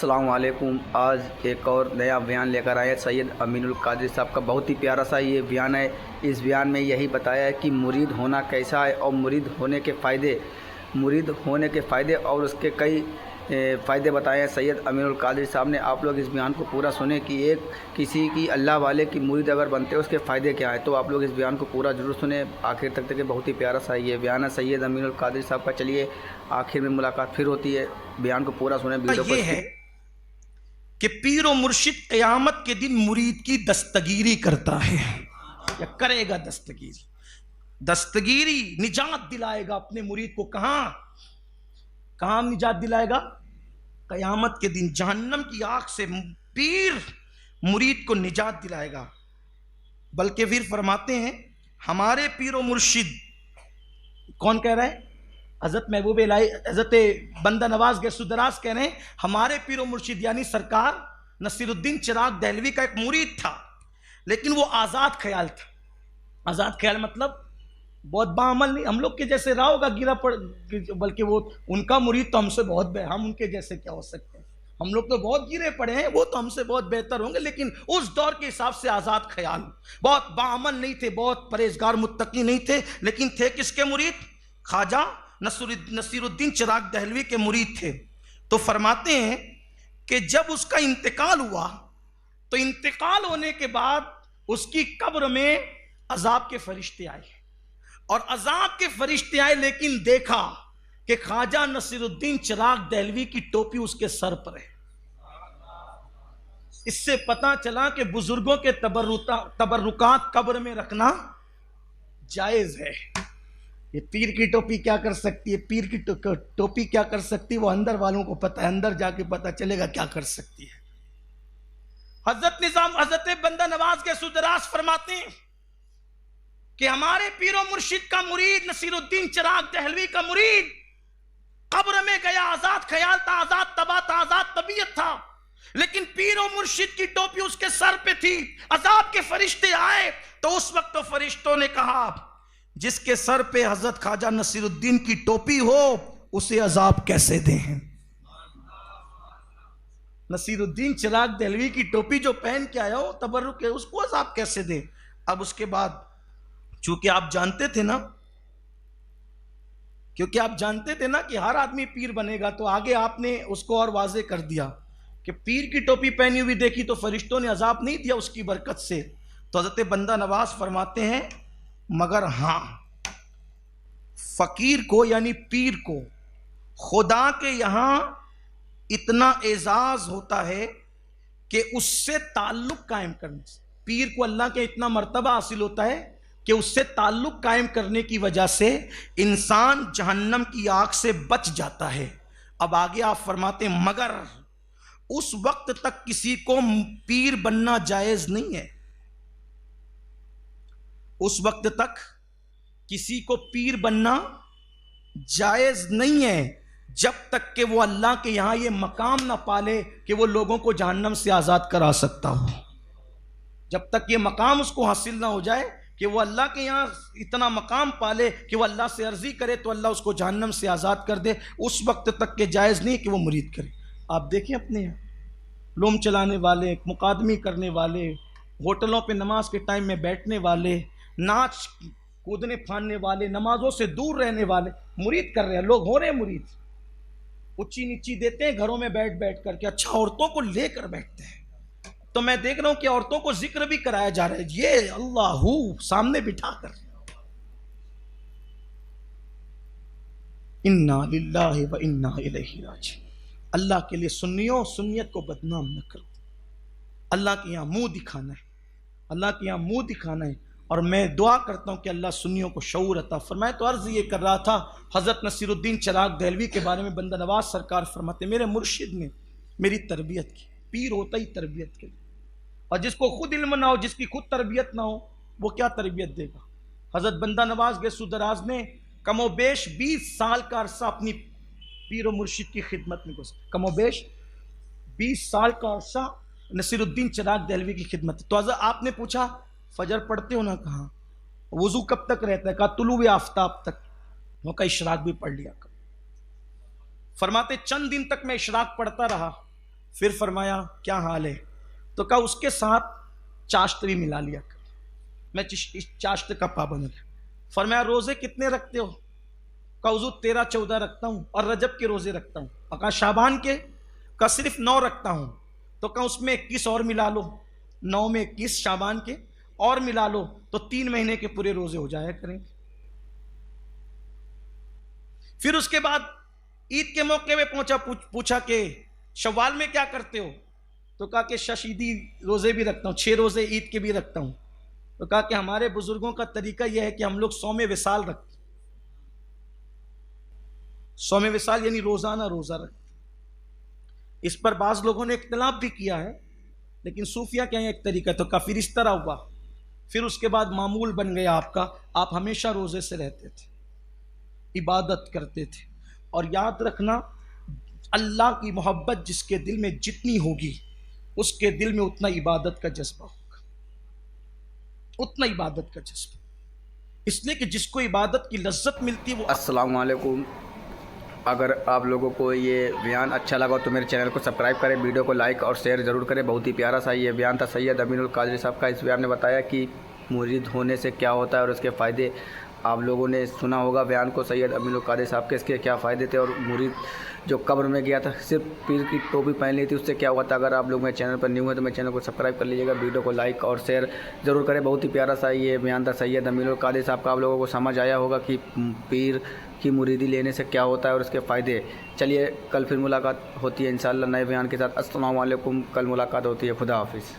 السلام علیکم۔ آج ایک اور نیا بیان لے کر آئے سید امین القادری صاحب کا۔ بہت ہی پیارا سا یہ بیان ہے۔ اس بیان میں یہی بتایا ہے کہ مرید ہونا کیسا ہے اور مرید ہونے کے فائدے اور اس کے کئی فائدے بتائے ہیں سید امین القادری صاحب نے۔ آپ لوگ اس بیان کو پورا سنیں کہ کسی کی اللہ والے کی مرید اگر بنتے ہیں اس کے فائدے کیا ہیں، تو آپ لوگ اس بیان کو پورا ضرور سنیں آخر تک کہ بہت ہی پیارا سا یہ بیان ہے سید امین القادری صاحب کا۔ چلیے آخر میں ملاقات پھر ہوتی ہے، بیان کو پورا سنیں، ویڈیو کو۔ یہ ہے کہ پیر و مرشد قیامت کے دن مرید کی دستگیری کرتا ہے یا کرے گا۔ دستگیری نجات دلائے گا اپنے مرید کو۔ کہاں نجات دلائے گا؟ قیامت کے دن جہنم کی آگ سے پیر مرید کو نجات دلائے گا۔ بلکہ پھر فرماتے ہیں ہمارے پیر و مرشد، کون کہہ رہا ہے؟ حضرت محبوب الہی حضرت بندہ نواز گیسو دراز کہہ رہے ہیں ہمارے پیر و مرشد یعنی سرکار نصیر الدین چراغ دہلوی کا ایک مرید تھا، لیکن وہ آزاد خیال تھا۔ آزاد خیال مطلب بہت باعمل نہیں، ہم لوگ کے جیسے رہا ہوگا گرا پڑ، بلکہ وہ ان کا مرید تو ہم سے بہت ہم ان کے جیسے کیا ہو سکتے ہیں؟ ہم لوگ تو بہت گرے پڑے ہیں، وہ تو ہم سے بہت بہتر ہوں گے، لیکن اس دور کے حساب سے آزاد خیال، بہت باعمل نہیں تھے، بہت پرہیزگار متقی نہیں تھے، لیکن تھے کس کے مرید؟ خواجہ نصیر الدین چراغ دہلوی کے مرید تھے۔ تو فرماتے ہیں کہ جب اس کا انتقال ہوا تو انتقال ہونے کے بعد اس کی قبر میں عذاب کے فرشتے آئے، اور عذاب کے فرشتے آئے لیکن دیکھا کہ خواجہ نصیر الدین چراغ دہلوی کی ٹوپی اس کے سر پر ہے۔ اس سے پتہ چلا کہ بزرگوں کے تبرکات قبر میں رکھنا جائز ہے۔ یہ پیر کی ٹوپی کیا کر سکتی ہے؟ پیر کی ٹوپی کیا کر سکتی ہے وہ اندر والوں کو پتہ ہے، اندر جا کے پتہ چلے گا کیا کر سکتی ہے۔ حضرت بندہ نواز کے سدراس فرماتے ہیں کہ ہمارے پیر و مرشد کا مرید نصیر الدین چراغ دہلوی کا مرید قبر میں گیا، آزاد خیال تھا، آزاد طبع تھا، آزاد طبیعت تھا، لیکن پیر و مرشد کی ٹوپی اس کے سر پہ تھی۔ عذاب کے فرشتے آئے تو اس وقت تو فرشتوں نے کہا جس کے سر پہ حضرت خواجہ نصیر الدین کی ٹوپی ہو اسے عذاب کیسے دیں؟ نصیر الدین چراغ دہلوی کی ٹوپی جو پہن کے آیا ہو تبرک ہے، اس کو عذاب کیسے دیں؟ اب اس کے بعد چونکہ آپ جانتے تھے نا کہ ہر آدمی پیر بنے گا، تو آگے آپ نے اس کو اور واضح کر دیا کہ پیر کی ٹوپی پہنی ہوئی دیکھی تو فرشتوں نے عذاب نہیں دیا اس کی برکت سے۔ تو حضرت بندہ نواز فرماتے ہیں مگر ہاں فقیر کو یعنی پیر کو خدا کے یہاں اتنا اعزاز ہوتا ہے کہ اس سے تعلق قائم کرنے سے پیر کو اللہ کے اتنا مرتبہ حاصل ہوتا ہے کہ اس سے تعلق قائم کرنے کی وجہ سے انسان جہنم کی آگ سے بچ جاتا ہے۔ اب آگے آپ فرماتے ہیں مگر اس وقت تک کسی کو پیر بننا جائز نہیں ہے۔ اس وقت تک کسی کو پیر بننا جائز نہیں ہے جب تک کہ وہ اللہ کے یہاں یہ مقام نہ پالے کہ وہ لوگوں کو جہنم سے آزاد کرا سکتا ہو۔ جب تک یہ مقام اس کو حاصل نہ ہو جائے کہ وہ اللہ کے یہاں اتنا مقام پالے کہ وہ اللہ سے عرضی کرے تو اللہ اس کو جہنم سے آزاد کر دے، اس وقت تک کہ جائز نہیں کہ وہ مرید کرے۔ آپ دیکھیں اپنے یہاں لوم چلانے والے، مقادمی کرنے والے، ہوٹلوں پہ نماز کے ٹائم میں بیٹھنے والے، ناچ کودنے پھاندنے والے، نمازوں سے دور رہنے والے مرید کر رہے ہیں، لوگ ہو رہے ہیں مرید، اچھی نیچی دیتے ہیں گھروں میں بیٹھ کر کے، اچھا عورتوں کو لے کر بیٹھتے ہیں۔ تو میں دیکھ رہا ہوں کہ عورتوں کو ذکر بھی کرایا جا رہا ہے، یہ اللہ سامنے بٹھا کر۔ انا للہ و انا الیہ راجعون۔ اللہ کے لیے سنیوں سنیت کو بدنام نہ کرو، اللہ کے یہاں منہ دکھانا ہے، اللہ کے یہاں منہ دکھانا ہے۔ اور میں دعا کرتا ہوں کہ اللہ سنیوں کو شعور عطا فرمائے۔ تو عرض یہ کر رہا تھا حضرت نصیر الدین چراغ دہلوی کے بارے میں بندہ نواز سرکار فرماتے میرے مرشد نے میری تربیت کی، پیر ہوتا ہی تربیت کے لیے، اور جس کو خود علم نہ ہو، جس کی خود تربیت نہ ہو، وہ کیا تربیت دے گا؟ حضرت بندہ نواز گیسو دراز نے کم و بیش 20 سال کا عرصہ اپنی پیر و مرشد کی خدمت میں گزارا، کم و بیش 20 سال کا عرصہ نصیر الدین چراغ دہلوی کی خدمت۔ تو حضرت آپ نے پوچھا فجر پڑھتے ہو نا؟ کہاں؟ وضو کب تک رہتا ہے؟ کہا طلوع آفتاب تک۔ وہ کا اشراق بھی پڑھ لیا کر۔ فرماتے چند دن تک میں اشراق پڑھتا رہا، پھر فرمایا کیا حال ہے؟ تو کہا اس کے ساتھ چاشت بھی ملا لیا کر، میں چاشت کا پابند ہوں۔ فرمایا روزے کتنے رکھتے ہو؟ کہا حضور 13-14 رکھتا ہوں اور رجب کے روزے رکھتا ہوں۔ اور کہا شعبان کے؟ کہا صرف 9 رکھتا ہوں۔ تو کہا اس میں 21 اور ملا لو، 9 میں 21 شعبان کے اور ملا لو تو 3 مہینے کے پورے روزے ہو جایا کریں گے۔ پھر اس کے بعد عید کے موقع پہ پوچھا کہ شوال میں کیا کرتے ہو؟ تو کہا کہ ششیدی روزے بھی رکھتا ہوں، 6 روزے عید کے بھی رکھتا ہوں۔ تو کہا کہ ہمارے بزرگوں کا طریقہ یہ ہے کہ ہم لوگ صوم وصال رکھتے ہیں، صوم وصال یعنی روزانہ روزہ رکھتے ہیں۔ اس پر بعض لوگوں نے اختلاف بھی کیا ہے، لیکن صوفیہ کے ایک طریقہ تو کہا پھر اس طرح ہوا، پھر اس کے بعد معمول بن گیا آپ کا، آپ ہمیشہ روزے سے رہتے تھے، عبادت کرتے تھے۔ اور یاد رکھنا اللہ کی محبت جس کے دل میں جتنی ہوگی اس کے دل میں اتنا عبادت کا جذبہ ہوگا، اتنا عبادت کا جذبہ، اس لیے کہ جس کو عبادت کی لذت ملتی ہے وہ السلام علیکم۔ اگر آپ لوگوں کو یہ بیان اچھا لگا تو میرے چینل کو سبسکرائب کریں، ویڈیو کو لائک اور شیئر ضرور کریں۔ بہت ہی پیارا سا یہ بیان تھا سید امین القادری صاحب کا۔ اس بیان نے بتایا کہ مرید ہونے سے کیا ہوتا ہے اور اس کے فائدے آپ لوگوں نے سنا ہوگا بیان کو سید امین القادری صاحب کے، اس کے کیا فائدے تھے، اور مرید جو قبر میں گیا تھا صرف پیر کی ٹوپی پہن لی تھی اس سے کیا ہوا تھا۔ اگر آپ لوگ میرے چینل پر نیو ہیں تو میرے چینل کو سبسکرائب کر لیجیے گا، ویڈیو کو لائک اور شیئر ضرور کریں۔ بہت ہی پیارا سا یہ بیان تھا سید امین القادری صاحب کا۔ آپ لوگوں کو سمجھ آیا ہوگا کہ پیر کی مریدی لینے سے کیا ہوتا ہے اور اس کے فائدے۔ چلیے کل پھر ملاقات ہوتی ہے انشاءاللہ نئے بیان کے ساتھ۔ السلام علیکم، کل ملاقات ہوتی ہے، خدا حافظ۔